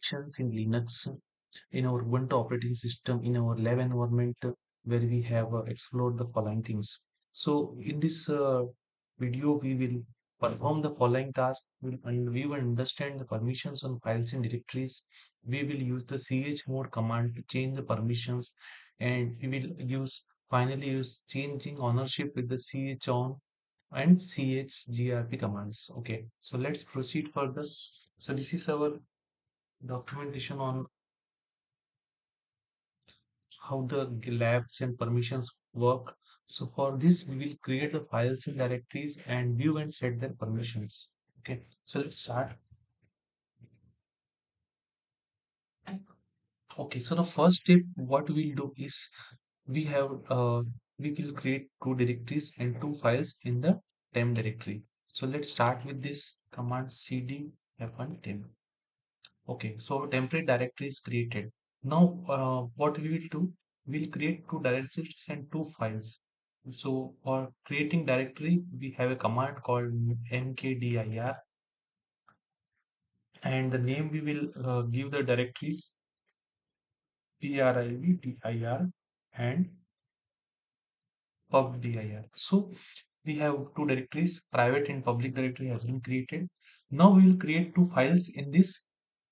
sections in Linux, in our Ubuntu operating system, in our lab environment, where we have explored the following things. So in this video, we will perform the following task, and we will understand the permissions on files and directories. We will use the chmod command to change the permissions, and we will finally use changing ownership with the chown and chgrp commands. Okay, so let's proceed further. So this is our documentation on how the labs and permissions work. So for this, we will create the files and directories and view and set their permissions. Okay, so let's start. Okay, so the first step, what we'll do is we have we will create two directories and two files in the temp directory. So let's start with this command cd f1 temp. Okay, so temporary directory is created. Now, what we will do, we'll create two directories and two files. So for creating directory, we have a command called mkdir, and the name we will give the directories privdir and pubdir. So we have two directories, private and public directory has been created. Now we will create two files in this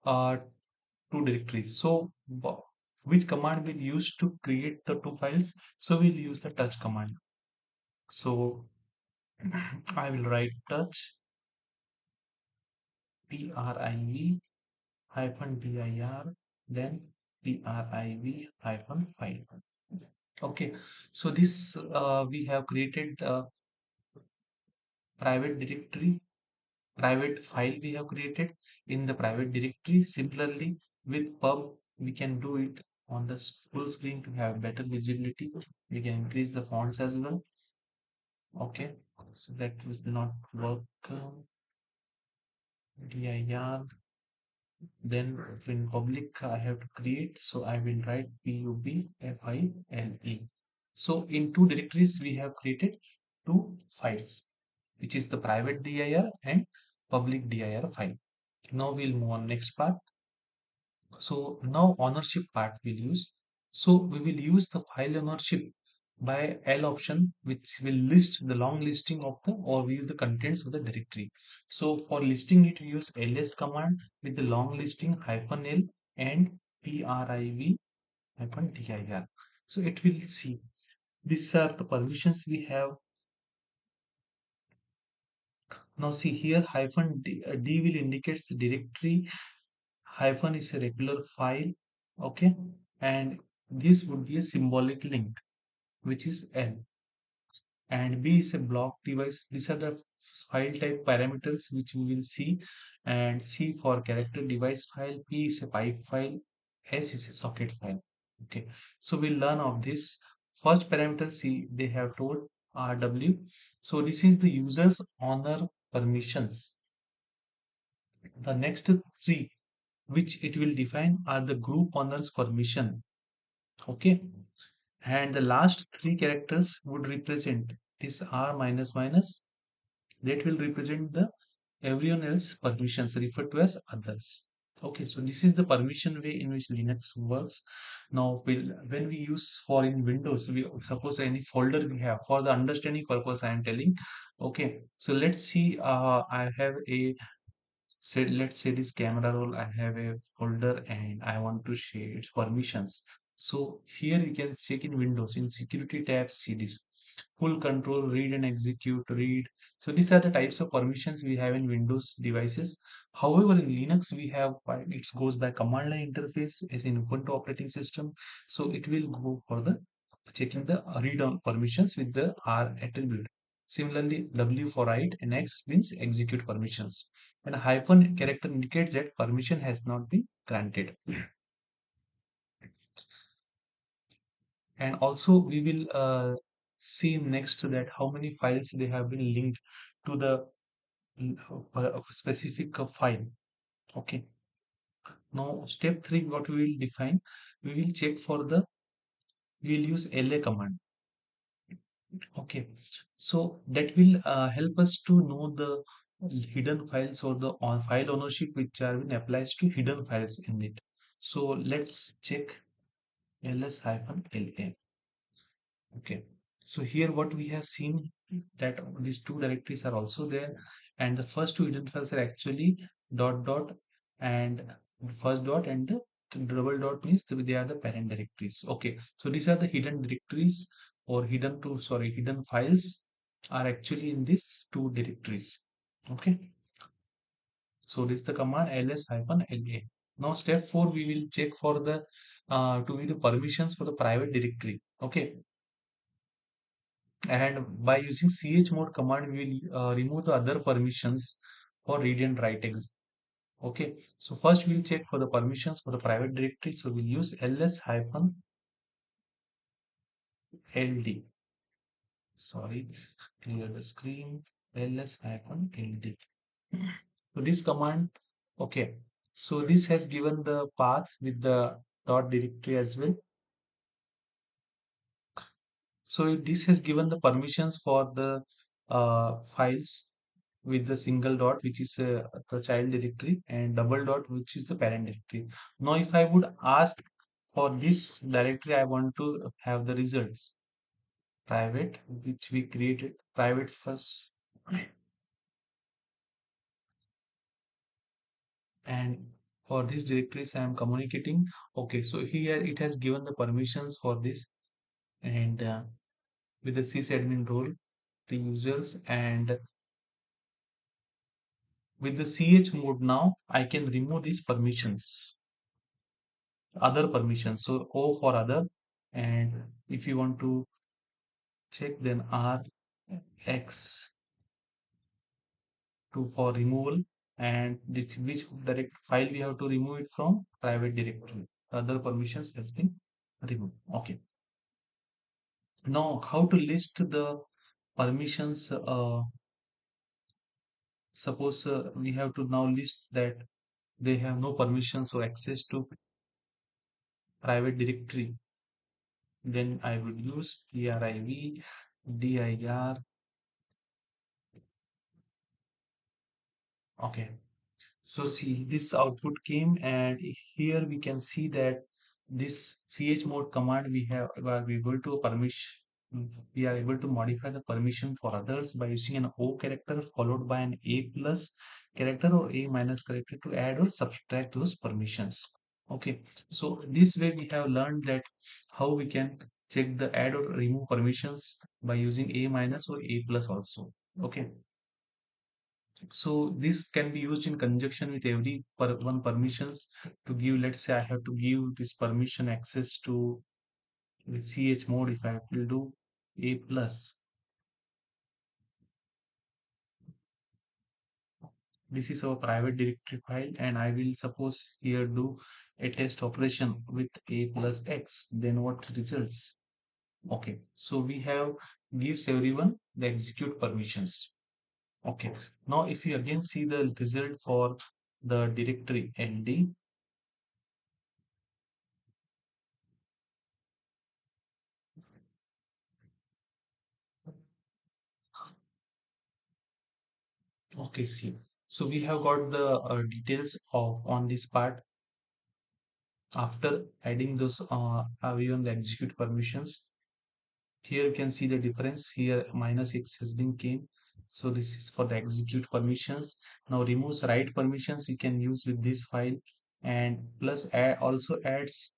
uh, two directories. So which command we'll use to create the two files? So we'll use the touch command. So I will write touch priv hyphen dir, then priv hyphen file. Okay, so this we have created private directory, private file we have created in the private directory. Similarly, with pub, we can do it on the full screen to have better visibility. We can increase the fonts as well. Okay, so that will not work. dir, then in public, I have to create. So I will write pubfile. So in two directories, we have created two files, which is the private dir and public dir file. Now we'll move on next part. So now ownership part we'll use. So we will use the file ownership by L option, which will list the long listing of the overview the contents of the directory. So for listing it, we use ls command with the long listing hyphen L and priv hyphen dir. So it will see these are the permissions we have. Now see here hyphen D will indicate the directory, hyphen is a regular file, okay, and this would be a symbolic link, which is L, and B is a block device. These are the file type parameters which we will see, and C for character device file, P is a pipe file, S is a socket file. Okay, so we'll learn of this. First parameter C, they have told RW. So this is the user's owner permissions. The next three which it will define are the group owners permission. Okay, and the last three characters would represent this r minus minus, that will represent the everyone else permissions referred to as others. Okay, so this is the permission way in which Linux works. Now when we use for in Windows, we suppose any folder we have for the understanding purpose I am telling. Okay, so let's see, I have a say, let's say this camera roll, I have a folder and I want to share its permissions. So here you can check in Windows in security tab, see this full control, read and execute, read. So these are the types of permissions we have in Windows devices. However, in Linux we have it goes by command line interface as in Ubuntu operating system. So it will go for the checking the read on permissions with the R attribute. Similarly, W for write and X means execute permissions. And a hyphen character indicates that permission has not been granted. And also we will see next that how many files they have been linked to the specific file. Okay. Now step 3, what we will define, we will check for the, we will use LA command. Okay, so that will help us to know the hidden files or the on file ownership which are been applies to hidden files in it. So let's check ls-la. Okay, so here what we have seen that these two directories are also there, and the first two hidden files are actually dot dot and first dot and the double dot means they are the parent directories. Okay, so these are the hidden directories or hidden files are actually in these two directories. Okay, so this is the command ls-la. Now step 4 we will check for the to be the permissions for the private directory. Okay, and by using chmod command we will remove the other permissions for read and writing. Okay, so first we'll check for the permissions for the private directory, so we'll use ls-ld. Sorry, clear the screen. ls-ld. So this command, okay, so this has given the path with the dot directory as well. So this has given the permissions for the files with the single dot, which is the child directory, and double dot, which is the parent directory. Now, if I would ask for this directory, I want to have the results private, which we created private first, and for these directories, I am communicating. Okay, so here it has given the permissions for this, and with the sysadmin role, the users, and with the ch mode now, I can remove these permissions, other permissions. So O for other, and if you want to check, then R X to for removal, and which direct file we have to remove it from private directory. Other permissions has been removed. Okay. Now, how to list the permissions? Suppose we have to now list that they have no permissions or access to private directory, then I would use priv dir. Okay, so see this output came, and here we can see that this chmod command we are able to permission, we are able to modify the permission for others by using an O character followed by an A plus character or A minus character to add or subtract those permissions. Okay, so this way we have learned that how we can check the add or remove permissions by using A minus or A plus also. Okay, so this can be used in conjunction with every one permissions to give, let's say I have to give this permission access to with ch mode. If I will do A plus, this is our private directory file, and I will suppose here do a test operation with A plus X, then what results? Okay, so we have gives everyone the execute permissions. Okay, now if you again see the result for the directory ld, okay, see, so we have got the details of on this part after adding those even the execute permissions. Here you can see the difference. Here minus x has been came. So this is for the execute permissions. Now removes write permissions we can use with this file, and plus add, also adds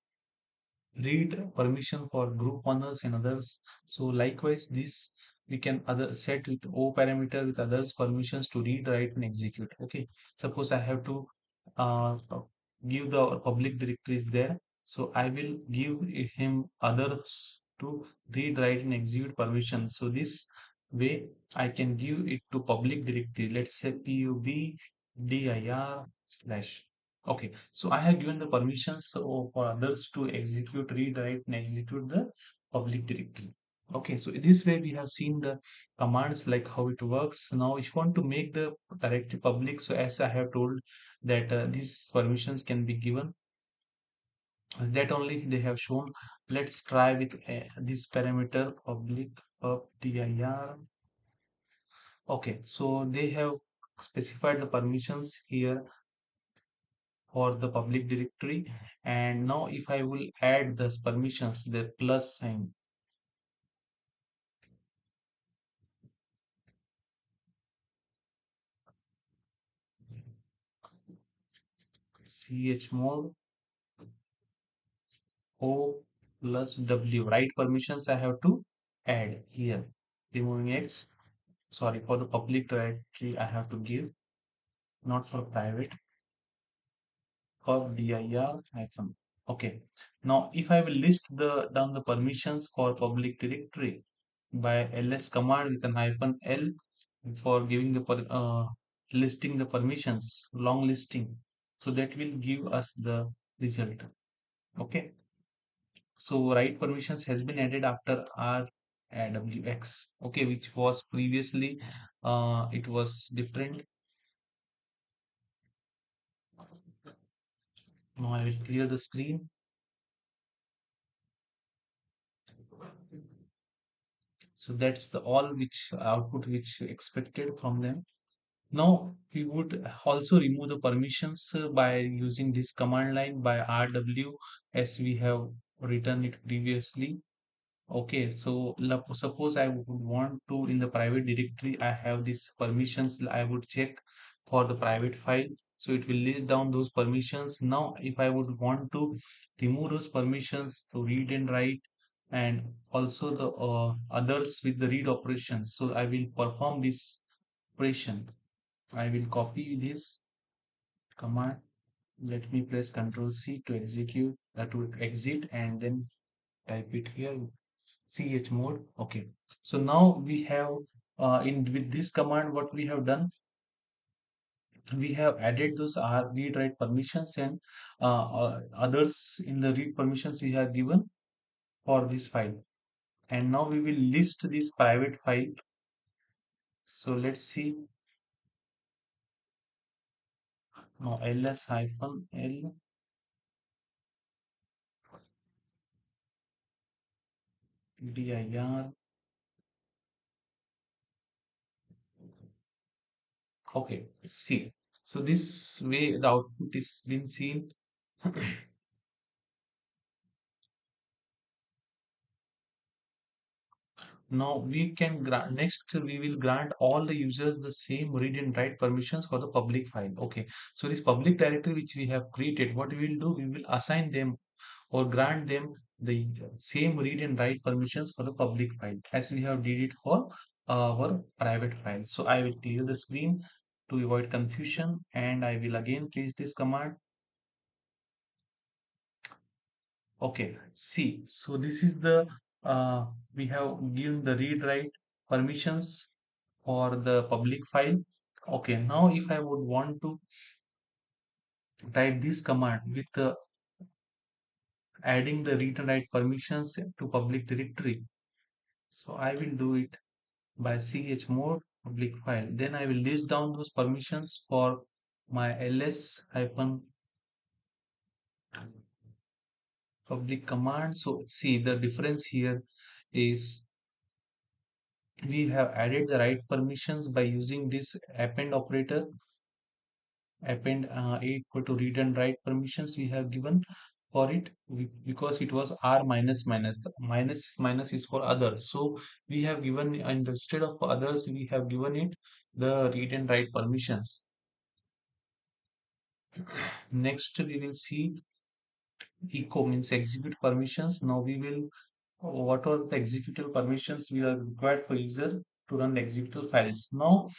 read permission for group owners and others. So likewise, this we can other set with O parameter with others permissions to read, write, and execute. Okay. Suppose I have to uh, give the public directories there. So I will give him others to read, write, and execute permission. So this way I can give it to public directory. Let's say pub dir slash. Okay, so I have given the permissions for others to execute, read, write, and execute the public directory. Okay, so this way we have seen the commands like how it works. Now, if you want to make the directory public, so as I have told that these permissions can be given, that only they have shown. Let's try with this parameter public pub dir. Okay, so they have specified the permissions here for the public directory. And now if I will add this permissions, the plus sign, chmod o plus w, right permissions I have to add here. Removing x, sorry, for the public directory I have to give, not for private, for dir hyphen. Okay. Now if I will list the down the permissions for public directory by ls command with an hyphen l for giving the listing the permissions, long listing. So that will give us the result. Okay. So write permissions has been added after rwx. Okay, which was previously it was different. Now I will clear the screen. So that's the all which output which expected from them. Now we would also remove the permissions by using this command line by rw as we have written it previously. Okay, so suppose I would want to in the private directory, I have these permissions, I would check for the private file. So it will list down those permissions. Now, if I would want to remove those permissions to read and write and also the others with the read operations. So I will perform this operation. I will copy this command. Let me press Ctrl C to execute, to exit and then type it here chmod. Okay, so now we have in with this command what we have done, we have added those r read write permissions and others in the read permissions we have given for this file. And now we will list this private file. So let's see. Now ls hyphen l dir. Okay, see, so this way the output is been seen. Now we can grant, next we will grant all the users the same read and write permissions for the public file. Okay, so this public directory which we have created, what we will do, we will assign them or grant them the same read and write permissions for the public file as we have did it for our private file. So I will clear the screen to avoid confusion and I will again place this command. Okay, see, so this is the we have given the read write permissions for the public file. Okay, now if I would want to type this command with adding the read and write permissions to public directory, so I will do it by chmod public file. Then I will list down those permissions for my ls hyphen public command. So see the difference here is we have added the right permissions by using this append operator. Append a equal to read and write permissions we have given for it because it was r minus minus. The minus minus is for others, so we have given, and instead of others we have given it the read and write permissions. Next we will see echo means execute permissions. Now we will what are the executable permissions we are required for user to run the executable files. Now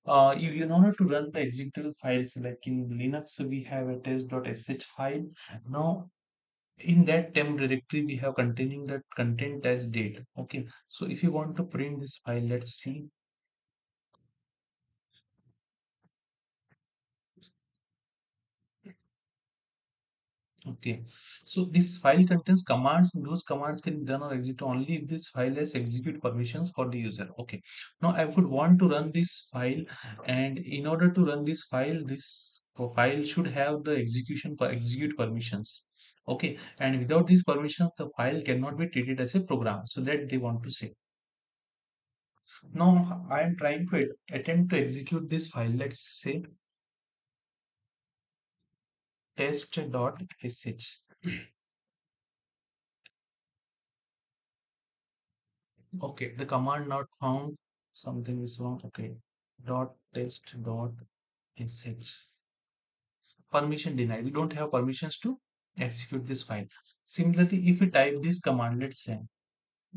in order to run the executable files, like in Linux, we have a test.sh file. Now, in that temp directory, we have containing that content as date. Okay, so if you want to print this file, let's see. Okay, so this file contains commands. Those commands can be run or execute only if this file has execute permissions for the user. Okay, now I would want to run this file, and in order to run this file should have the execution for execute permissions. Okay, and without these permissions, the file cannot be treated as a program. So that they want to say. Now I am trying to attempt to execute this file. Let's say test.sh. Okay, the command not found. Something is wrong. Okay, dot test dot sh. Permission denied. We don't have permissions to execute this file. Similarly, if we type this command, let's say,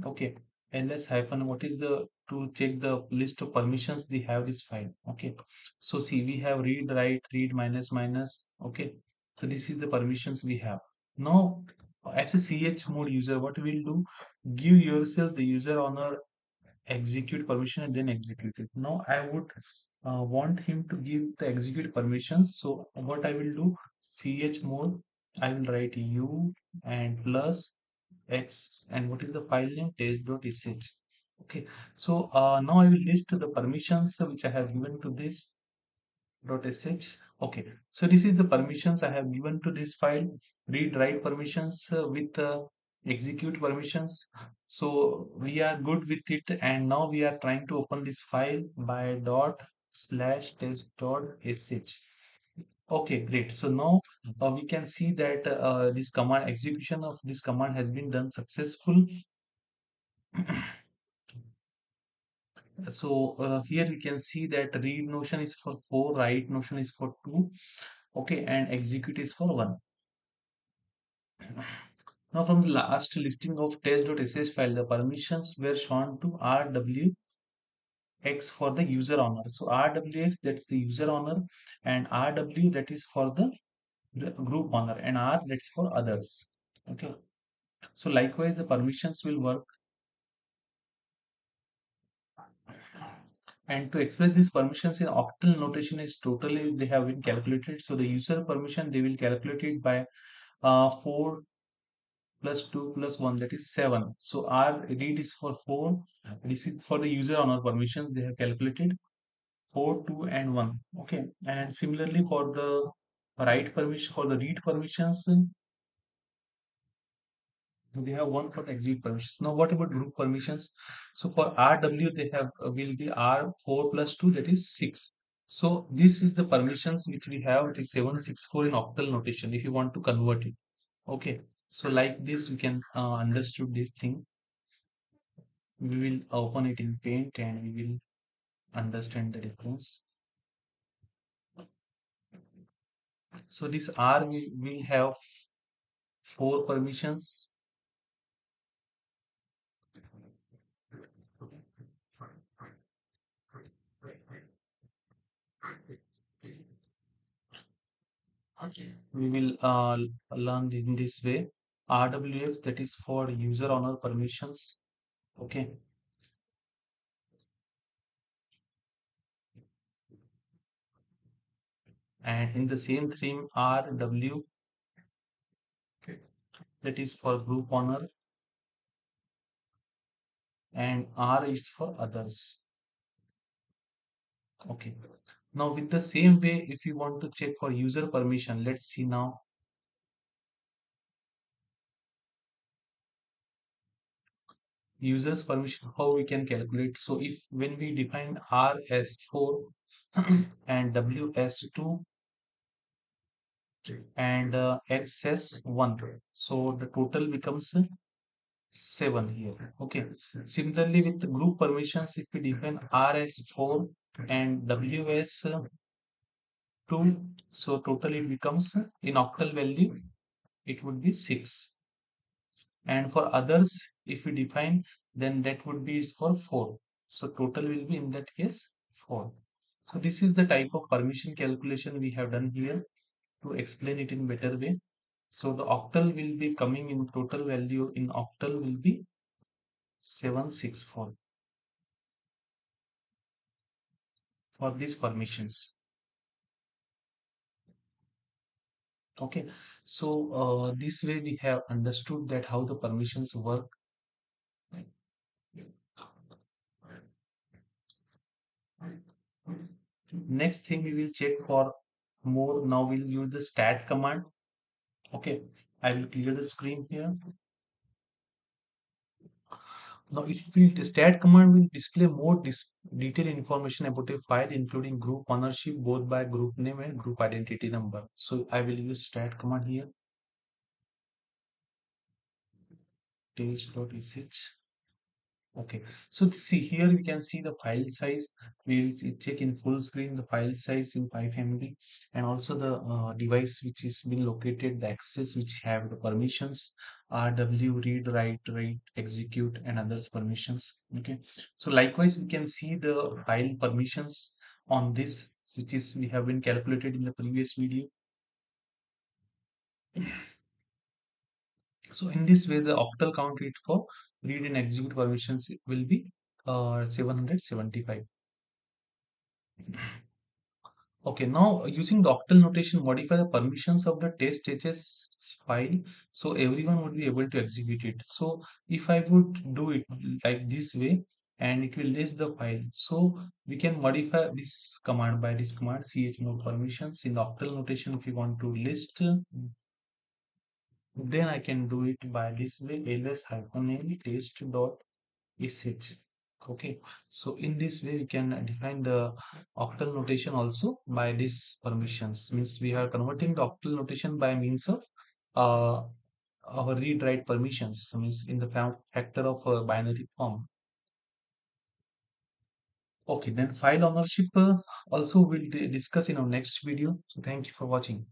okay, ls hyphen what is the to check the list of permissions they have this file. Okay, so see, we have read, write, read, minus, minus. Okay, so this is the permissions we have. Now, as a ch mode user, what we'll do, give yourself the user honor execute permission and then execute it. Now I would want him to give the execute permissions. So what I will do, ch mode, I will write u and plus x and what is the file name, test.sh. Okay, so now I will list the permissions which I have given to this sh. Okay, so this is the permissions I have given to this file. Read write permissions with execute permissions. So we are good with it, and now we are trying to open this file by dot slash test dot sh. Okay, great. So now we can see that this command execution of this command has been done successful. So here we can see that read notion is for 4, write notion is for 2, okay, and execute is for 1. Now from the last listing of test.sh file, the permissions were shown to rwx for the user owner. So rwx, that's the user owner, and rw, that is for the group owner, and r, that's for others. Okay. So likewise the permissions will work. And to express these permissions in octal notation is totally they have been calculated. So the user permission they will calculate it by 4 plus 2 plus 1, that is 7. So R read is for 4. This is for the user honor permissions. They have calculated 4, 2, and 1. Okay. And similarly for the write permission, for the read permissions, they have one for the execute permissions. Now what about group permissions? So for RW they have will be R4 plus 2, that is 6. So this is the permissions which we have. It is 764 in octal notation if you want to convert it. Okay. So like this we can understood this thing. We will open it in paint and we will understand the difference. So this R we will have 4 permissions. Okay. We will learn in this way. RWX, that is for user honor permissions. Okay. And in the same theme, RW, that is for group honor, and R is for others. Okay. Now with the same way, if you want to check for user permission, let's see now. Users permission, how we can calculate. So if when we define R as 4 and W as 2 and X as 1, so the total becomes 7 here. Okay. Similarly with the group permissions, if we define R as 4 and W as 2, so total it becomes in octal value it would be 6. And for others, if we define, then that would be for 4. So total will be in that case 4. So this is the type of permission calculation we have done here to explain it in better way. So the octal will be coming in total value in octal will be 764 for these permissions. Okay, so this way we have understood that how the permissions work. Next thing we will check for more. Now we'll use the stat command. Okay, I will clear the screen here. Now it will the stat command will display more detailed information about a file, including group ownership, both by group name and group identity number. So I will use stat command here, test.sh. Okay, so see here we can see the file size. Check in full screen the file size in 5 MB, and also the device which is been located, the access which have the permissions, RW, read, write, execute, and others permissions. Okay, so likewise we can see the file permissions on this, which is we have been calculated in the previous video. So in this way, the octal count it for read and execute permissions will be 775. Okay, now using the octal notation, modify the permissions of the test HS file so everyone would be able to execute it. So if I would do it like this way, and it will list the file, so we can modify this command by this command chmod permissions in the octal notation. If you want to list, then I can do it by this way, ls-n test dot sh. Okay, so in this way we can define the octal notation also by this permissions, means we are converting the octal notation by means of uh, our read write permissions, means in the factor of a binary form. Okay, then file ownership also we'll discuss in our next video. So thank you for watching.